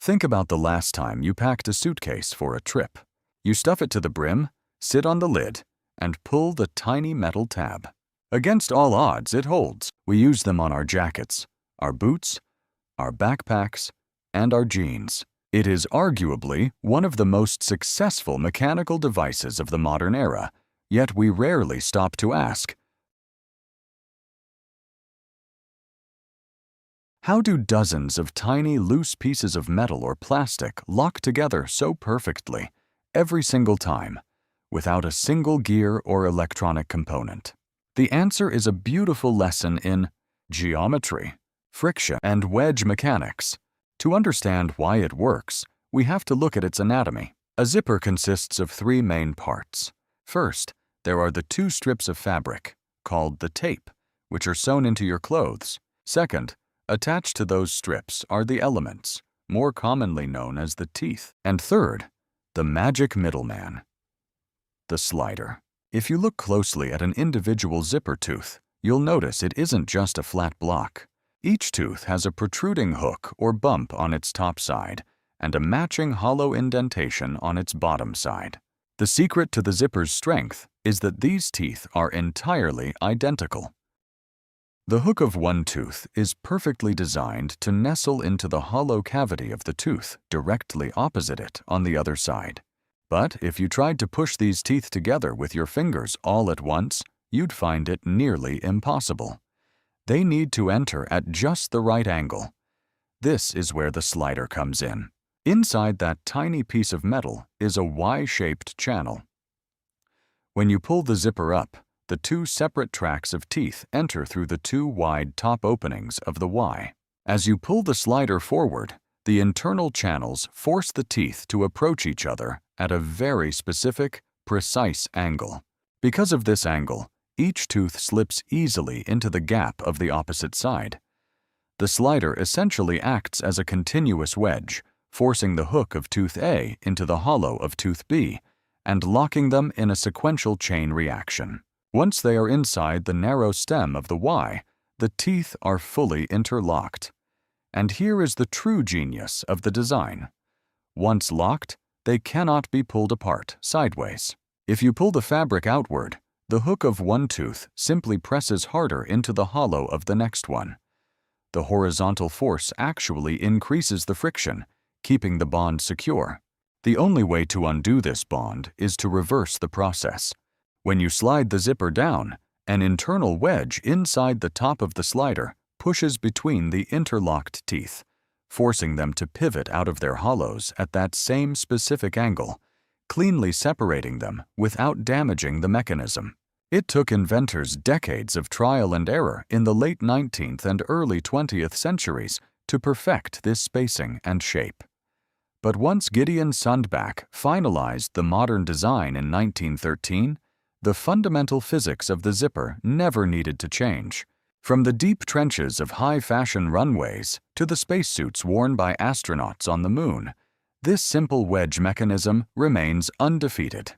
Think about the last time you packed a suitcase for a trip. You stuff it to the brim, sit on the lid, and pull the tiny metal tab. Against all odds, it holds. We use them on our jackets, our boots, our backpacks, and our jeans. It is arguably one of the most successful mechanical devices of the modern era, yet we rarely stop to ask, how do dozens of tiny loose pieces of metal or plastic lock together so perfectly, every single time, without a single gear or electronic component? The answer is a beautiful lesson in geometry, friction, and wedge mechanics. To understand why it works, we have to look at its anatomy. A zipper consists of three main parts. First, there are the two strips of fabric, called the tape, which are sewn into your clothes. Second, attached to those strips are the elements, more commonly known as the teeth. And third, the magic middleman, the slider. If you look closely at an individual zipper tooth, you'll notice it isn't just a flat block. Each tooth has a protruding hook or bump on its top side and a matching hollow indentation on its bottom side. The secret to the zipper's strength is that these teeth are entirely identical. The hook of one tooth is perfectly designed to nestle into the hollow cavity of the tooth directly opposite it on the other side. But if you tried to push these teeth together with your fingers all at once, you'd find it nearly impossible. They need to enter at just the right angle. This is where the slider comes in. Inside that tiny piece of metal is a Y-shaped channel. When you pull the zipper up, the two separate tracks of teeth enter through the two wide top openings of the Y. As you pull the slider forward, the internal channels force the teeth to approach each other at a very specific, precise angle. Because of this angle, each tooth slips easily into the gap of the opposite side. The slider essentially acts as a continuous wedge, forcing the hook of tooth A into the hollow of tooth B and locking them in a sequential chain reaction. Once they are inside the narrow stem of the Y, the teeth are fully interlocked. And here is the true genius of the design. Once locked, they cannot be pulled apart sideways. If you pull the fabric outward, the hook of one tooth simply presses harder into the hollow of the next one. The horizontal force actually increases the friction, keeping the bond secure. The only way to undo this bond is to reverse the process. When you slide the zipper down, an internal wedge inside the top of the slider pushes between the interlocked teeth, forcing them to pivot out of their hollows at that same specific angle, cleanly separating them without damaging the mechanism. It took inventors decades of trial and error in the late 19th and early 20th centuries to perfect this spacing and shape. But once Gideon Sundback finalized the modern design in 1913, the fundamental physics of the zipper never needed to change. From the deep trenches of high-fashion runways to the spacesuits worn by astronauts on the moon, this simple wedge mechanism remains undefeated.